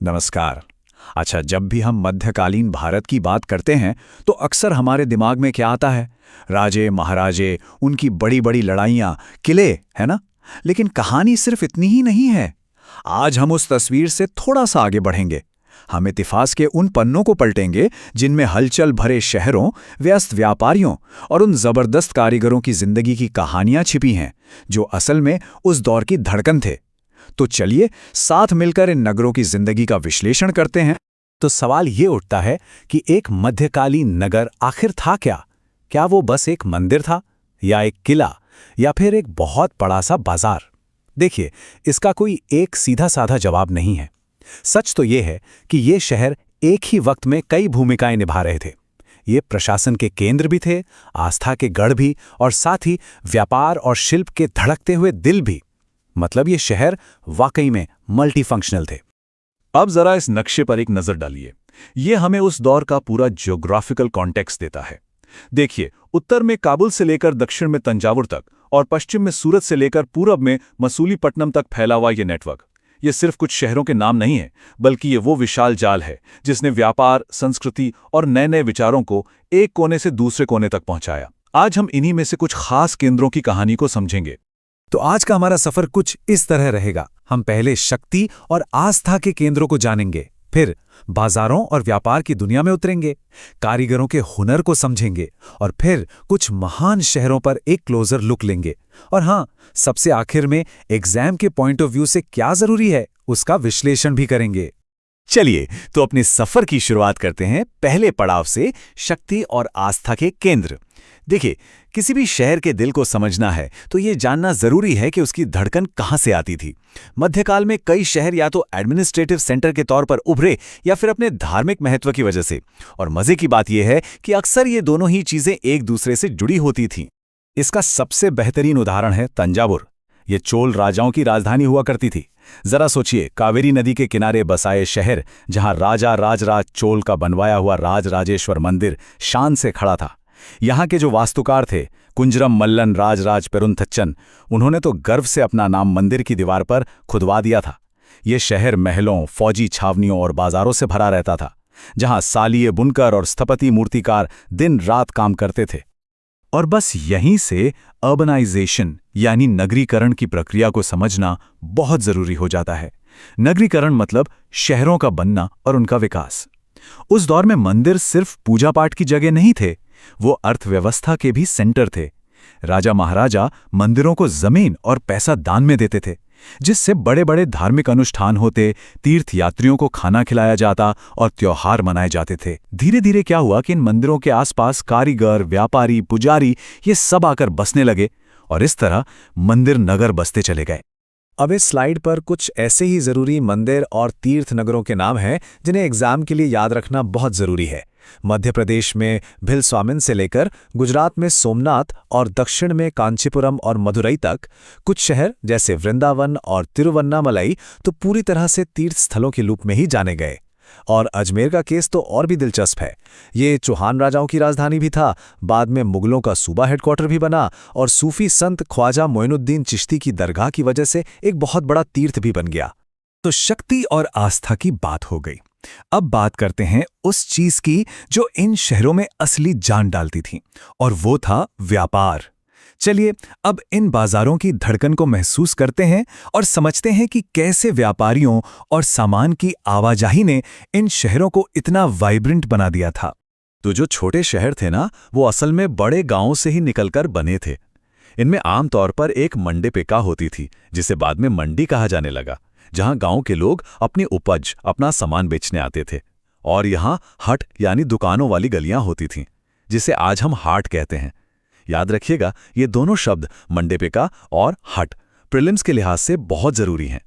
नमस्कार। अच्छा, जब भी हम मध्यकालीन भारत की बात करते हैं तो अक्सर हमारे दिमाग में क्या आता है? राजे महाराजे, उनकी बड़ी बड़ी लड़ाइयाँ, किले, है ना? लेकिन कहानी सिर्फ इतनी ही नहीं है। आज हम उस तस्वीर से थोड़ा सा आगे बढ़ेंगे। हम इतिहास के उन पन्नों को पलटेंगे जिनमें हलचल भरे शहरों, व्यस्त व्यापारियों और उन जबरदस्त कारीगरों की जिंदगी की कहानियां छिपी हैं, जो असल में उस दौर की धड़कन थे। तो चलिए साथ मिलकर इन नगरों की जिंदगी का विश्लेषण करते हैं। तो सवाल ये उठता है कि एक मध्यकालीन नगर आखिर था क्या? क्या वो बस एक मंदिर था, या एक किला, या फिर एक बहुत बड़ा सा बाजार? देखिए, इसका कोई एक सीधा साधा जवाब नहीं है। सच तो ये है कि ये शहर एक ही वक्त में कई भूमिकाएं निभा रहे थे। ये प्रशासन के केंद्र भी थे, आस्था के गढ़ भी, और साथ ही व्यापार और शिल्प के धड़कते हुए दिल भी। मतलब ये शहर वाकई में मल्टीफंक्शनल थे। अब जरा इस नक्शे पर एक नजर डालिए। ये हमें उस दौर का पूरा ज्योग्राफिकल कॉन्टेक्स्ट देता है। देखिए, उत्तर में काबुल से लेकर दक्षिण में तंजावुर तक और पश्चिम में सूरत से लेकर पूरब में मसूलीपट्टनम तक फैला हुआ ये नेटवर्क। ये सिर्फ कुछ शहरों के नाम नहीं है, बल्कि ये वो विशाल जाल है जिसने व्यापार, संस्कृति और नए नए विचारों को एक कोने से दूसरे कोने तक पहुंचाया। आज हम इन्हीं में से कुछ खास केंद्रों की कहानी को समझेंगे। तो आज का हमारा सफर कुछ इस तरह रहेगा। हम पहले शक्ति और आस्था के केंद्रों को जानेंगे, फिर बाजारों और व्यापार की दुनिया में उतरेंगे, कारीगरों के हुनर को समझेंगे, और फिर कुछ महान शहरों पर एक क्लोजर लुक लेंगे। और हाँ, सबसे आखिर में एग्जाम के पॉइंट ऑफ व्यू से क्या जरूरी है उसका विश्लेषण भी करेंगे। चलिए तो अपने सफर की शुरुआत करते हैं पहले पड़ाव से, शक्ति और आस्था के केंद्र। देखिए, किसी भी शहर के दिल को समझना है तो ये जानना जरूरी है कि उसकी धड़कन कहाँ से आती थी। मध्यकाल में कई शहर या तो एडमिनिस्ट्रेटिव सेंटर के तौर पर उभरे या फिर अपने धार्मिक महत्व की वजह से। और मजे की बात यह है कि अक्सर ये दोनों ही चीजें एक दूसरे से जुड़ी होती थीं। इसका सबसे बेहतरीन उदाहरण है तंजावुर। ये चोल राजाओं की राजधानी हुआ करती थी। जरा सोचिए, कावेरी नदी के किनारे बसाए शहर, जहां राजा राजराज चोल का बनवाया हुआ राजराजेश्वर मंदिर शान से खड़ा था। यहाँ के जो वास्तुकार थे, कुंजरम मल्लन राजराज पेरुंथच्चन, उन्होंने तो गर्व से अपना नाम मंदिर की दीवार पर खुदवा दिया था। ये शहर महलों, फौजी छावनियों और बाजारों से भरा रहता था, जहां सालीय बुनकर और स्थपति मूर्तिकार दिन रात काम करते थे। और बस यहीं से अर्बनाइजेशन यानी नगरीकरण की प्रक्रिया को समझना बहुत जरूरी हो जाता है। नगरीकरण मतलब शहरों का बनना और उनका विकास। उस दौर में मंदिर सिर्फ पूजा पाठ की जगह नहीं थे, वो अर्थव्यवस्था के भी सेंटर थे। राजा महाराजा मंदिरों को जमीन और पैसा दान में देते थे, जिससे बड़े बड़े धार्मिक अनुष्ठान होते, तीर्थ यात्रियों को खाना खिलाया जाता और त्योहार मनाए जाते थे। धीरे धीरे क्या हुआ कि इन मंदिरों के आसपास कारीगर, व्यापारी, पुजारी ये सब आकर बसने लगे, और इस तरह मंदिर नगर बसते चले गए। अब इस स्लाइड पर कुछ ऐसे ही जरूरी मंदिर और तीर्थ नगरों के नाम हैं जिन्हें एग्जाम के लिए याद रखना बहुत जरूरी है। मध्य प्रदेश में भिलस्वामिन से लेकर गुजरात में सोमनाथ और दक्षिण में कांचीपुरम और मदुरई तक कुछ शहर जैसे वृंदावन और तिरुवन्नामलई तो पूरी तरह से तीर्थ स्थलों के रूप में ही जाने गए। और अजमेर का केस तो और भी दिलचस्प है। ये चौहान राजाओं की राजधानी भी था, बाद में मुगलों का सूबा हेडक्वार्टर भी बना, और सूफी संत ख्वाजा मोइनुद्दीन चिश्ती की दरगाह की वजह से एक बहुत बड़ा तीर्थ भी बन गया। तो शक्ति और आस्था की बात हो गई। अब बात करते हैं उस चीज की जो इन शहरों में असली जान डालती थी, और वो था व्यापार। चलिए अब इन बाजारों की धड़कन को महसूस करते हैं और समझते हैं कि कैसे व्यापारियों और सामान की आवाजाही ने इन शहरों को इतना वाइब्रेंट बना दिया था। तो जो छोटे शहर थे ना, वो असल में बड़े गांवों से ही निकलकर बने थे। इनमें आमतौर पर एक मंडे होती थी, जिसे बाद में मंडी कहा जाने लगा, जहां गांव के लोग अपनी उपज, अपना सामान बेचने आते थे। और यहां हट यानी दुकानों वाली गलियां होती थीं, जिसे आज हम हाट कहते हैं। याद रखिएगा, ये दोनों शब्द मंडेपेका और हट प्रीलिम्स के लिहाज से बहुत जरूरी हैं।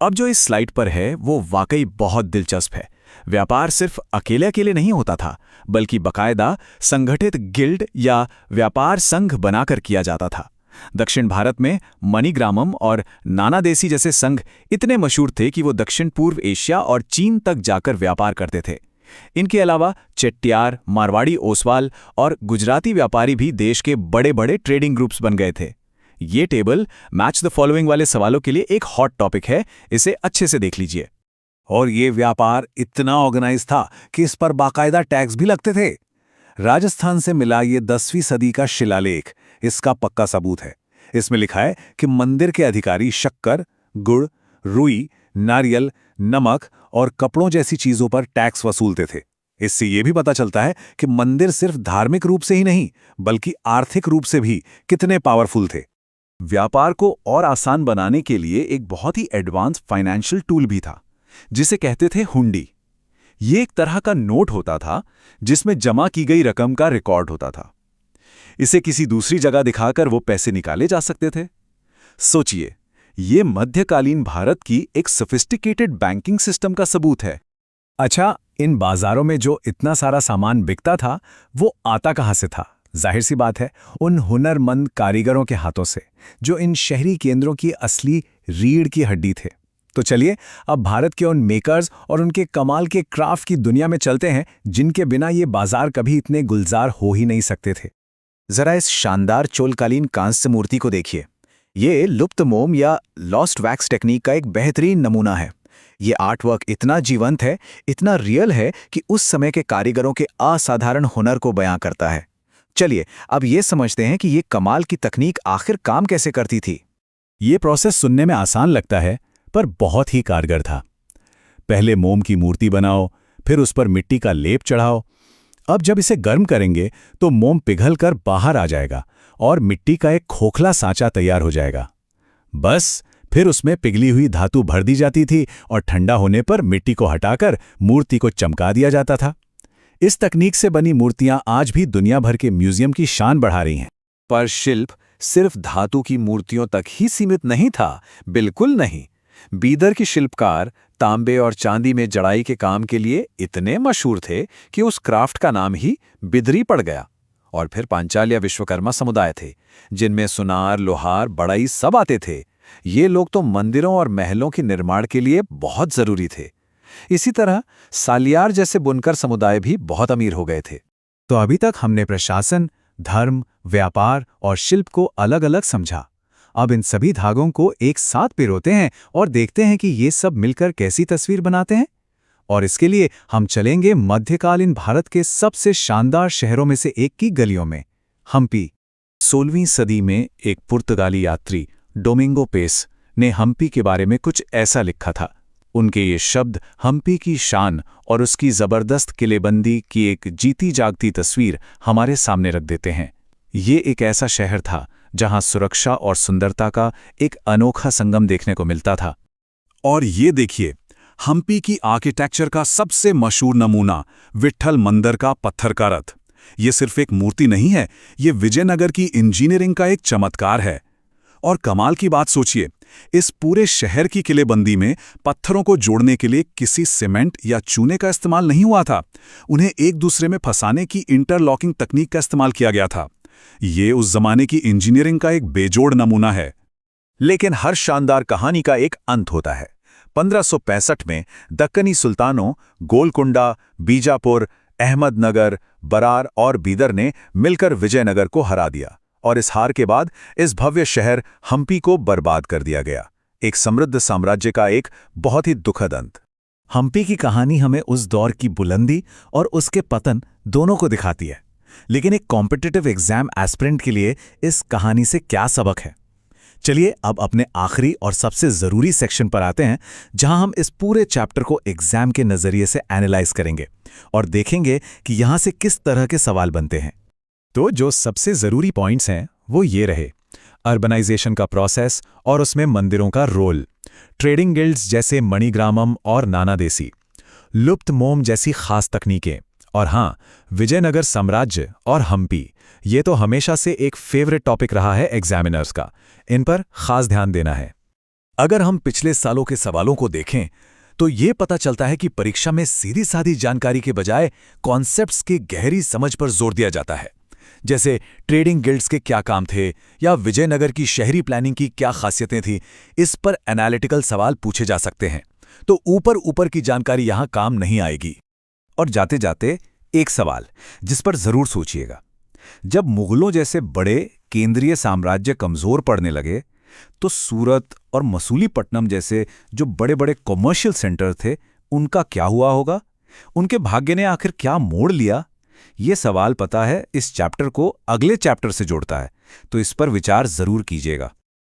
अब जो इस स्लाइड पर है वो वाकई बहुत दिलचस्प है। व्यापार सिर्फ अकेले अकेले नहीं होता था, बल्कि बकायदा संगठित गिल्ड या व्यापार संघ बनाकर किया जाता था। दक्षिण भारत में मणिग्रामम और नानादेसी जैसे संघ इतने मशहूर थे कि वो दक्षिण पूर्व एशिया और चीन तक जाकर व्यापार करते थे। इनके अलावा चेट्टियार, मारवाड़ी ओसवाल और गुजराती व्यापारी भी देश के बड़े बड़े ट्रेडिंग ग्रुप्स बन गए थे। ये टेबल मैच द फॉलोइंग वाले सवालों के लिए एक हॉट टॉपिक है, इसे अच्छे से देख लीजिए। और ये व्यापार इतना ऑर्गेनाइज था कि इस पर बाकायदा टैक्स भी लगते थे। राजस्थान से मिला ये 10वीं सदी का शिलालेख इसका पक्का सबूत है। इसमें लिखा है कि मंदिर के अधिकारी शक्कर, गुड़, रुई, नारियल, नमक और कपड़ों जैसी चीजों पर टैक्स वसूलते थे। इससे यह भी पता चलता है कि मंदिर सिर्फ धार्मिक रूप से ही नहीं बल्कि आर्थिक रूप से भी कितने पावरफुल थे। व्यापार को और आसान बनाने के लिए एक बहुत ही एडवांस फाइनेंशियल टूल भी था, जिसे कहते थे हुंडी। ये एक तरह का नोट होता था जिसमें जमा की गई रकम का रिकॉर्ड होता था। इसे किसी दूसरी जगह दिखाकर वो पैसे निकाले जा सकते थे। सोचिए, ये मध्यकालीन भारत की एक सोफिस्टिकेटेड बैंकिंग सिस्टम का सबूत है। अच्छा, इन बाजारों में जो इतना सारा सामान बिकता था वो आता कहाँ से था? जाहिर सी बात है, उन हुनरमंद कारीगरों के हाथों से, जो इन शहरी केंद्रों की असली रीढ़ की हड्डी थे। तो चलिए अब भारत के उन मेकर्स और उनके कमाल के क्राफ्ट की दुनिया में चलते हैं, जिनके बिना ये बाजार कभी इतने गुलजार हो ही नहीं सकते थे। जरा इस शानदार चोलकालीन कांस्य मूर्ति को देखिए। ये लुप्त मोम या लॉस्ट वैक्स टेक्निक का एक बेहतरीन नमूना है। ये आर्टवर्क इतना जीवंत है, इतना रियल है कि उस समय के कारीगरों के असाधारण हुनर को बयां करता है। चलिए अब ये समझते हैं कि ये कमाल की तकनीक आखिर काम कैसे करती थी। ये प्रोसेस सुनने में आसान लगता है, पर बहुत ही कारगर था। पहले मोम की मूर्ति बनाओ, फिर उस पर मिट्टी का लेप चढ़ाओ। अब जब इसे गर्म करेंगे तो मोम पिघलकर बाहर आ जाएगा और मिट्टी का एक खोखला सांचा तैयार हो जाएगा। बस फिर उसमें पिघली हुई धातु भर दी जाती थी और ठंडा होने पर मिट्टी को हटाकर मूर्ति को चमका दिया जाता था। इस तकनीक से बनी मूर्तियां आज भी दुनिया भर के म्यूजियम की शान बढ़ा रही हैं। पर शिल्प सिर्फ धातु की मूर्तियों तक ही सीमित नहीं था, बिल्कुल नहीं। बीदर के शिल्पकार तांबे और चांदी में जड़ाई के काम के लिए इतने मशहूर थे कि उस क्राफ्ट का नाम ही बिदरी पड़ गया। और फिर पांचाल या विश्वकर्मा समुदाय थे, जिनमें सुनार, लोहार, बढ़ई सब आते थे। ये लोग तो मंदिरों और महलों के निर्माण के लिए बहुत जरूरी थे। इसी तरह सालियार जैसे बुनकर समुदाय भी बहुत अमीर हो गए थे। तो अभी तक हमने प्रशासन, धर्म, व्यापार और शिल्प को अलग अलग समझा। अब इन सभी धागों को एक साथ पिरोते हैं और देखते हैं कि ये सब मिलकर कैसी तस्वीर बनाते हैं। और इसके लिए हम चलेंगे मध्यकालीन भारत के सबसे शानदार शहरों में से एक की गलियों में, हम्पी। 16वीं सदी में एक पुर्तगाली यात्री डोमिंगो पेस ने हम्पी के बारे में कुछ ऐसा लिखा था। उनके ये शब्द हम्पी की शान और उसकी जबरदस्त किलेबंदी की एक जीती जागती तस्वीर हमारे सामने रख देते हैं। ये एक ऐसा शहर था जहां सुरक्षा और सुंदरता का एक अनोखा संगम देखने को मिलता था। और ये देखिए, हम्पी की आर्किटेक्चर का सबसे मशहूर नमूना विट्ठल मंदिर का पत्थर का रथ। ये सिर्फ एक मूर्ति नहीं है, ये विजयनगर की इंजीनियरिंग का एक चमत्कार है। और कमाल की बात सोचिए, इस पूरे शहर की किलेबंदी में पत्थरों को जोड़ने के लिए किसी सीमेंट या चूने का इस्तेमाल नहीं हुआ था। उन्हें एक दूसरे में फंसाने की इंटरलॉकिंग तकनीक का इस्तेमाल किया गया था। ये उस जमाने की इंजीनियरिंग का एक बेजोड़ नमूना है। लेकिन हर शानदार कहानी का एक अंत होता है। 1565 में दक्कनी सुल्तानों गोलकुंडा, बीजापुर, अहमदनगर, बरार और बीदर ने मिलकर विजयनगर को हरा दिया और इस हार के बाद इस भव्य शहर हम्पी को बर्बाद कर दिया गया। एक समृद्ध साम्राज्य का एक बहुत ही दुखद अंत। हम्पी की कहानी हमें उस दौर की बुलंदी और उसके पतन दोनों को दिखाती है। लेकिन एक कॉम्पिटिटिव एग्जाम एस्पिरेंट के लिए इस कहानी से क्या सबक है? चलिए अब अपने आखिरी और सबसे जरूरी सेक्शन पर आते हैं, जहां हम इस पूरे चैप्टर को एग्जाम के नजरिए से एनालाइज करेंगे और देखेंगे कि यहां से किस तरह के सवाल बनते हैं। तो जो सबसे जरूरी पॉइंट्स हैं वो ये रहे: अर्बनाइजेशन का प्रोसेस और उसमें मंदिरों का रोल, ट्रेडिंग गिल्ड्स जैसे मणिग्रामम और नानादेसी, लुप्त मोम जैसी खास तकनीकें, और हाँ, विजयनगर साम्राज्य और हम्पी। ये तो हमेशा से एक फेवरेट टॉपिक रहा है एग्जामिनर्स का। इन पर खास ध्यान देना है। अगर हम पिछले सालों के सवालों को देखें तो ये पता चलता है कि परीक्षा में सीधी सादी जानकारी के बजाय कॉन्सेप्ट्स की गहरी समझ पर जोर दिया जाता है। जैसे ट्रेडिंग गिल्ड्स के क्या काम थे या विजयनगर की शहरी प्लानिंग की क्या खासियतें थी, इस पर एनालिटिकल सवाल पूछे जा सकते हैं। तो ऊपर ऊपर की जानकारी यहां काम नहीं आएगी। और जाते जाते एक सवाल जिस पर जरूर सोचिएगा: जब मुगलों जैसे बड़े केंद्रीय साम्राज्य कमजोर पड़ने लगे तो सूरत और मसूलीपट्टनम जैसे जो बड़े बड़े कॉमर्शियल सेंटर थे उनका क्या हुआ होगा? उनके भाग्य ने आखिर क्या मोड़ लिया? ये सवाल पता है इस चैप्टर को अगले चैप्टर से जोड़ता है, तो इस पर विचार जरूर कीजिएगा।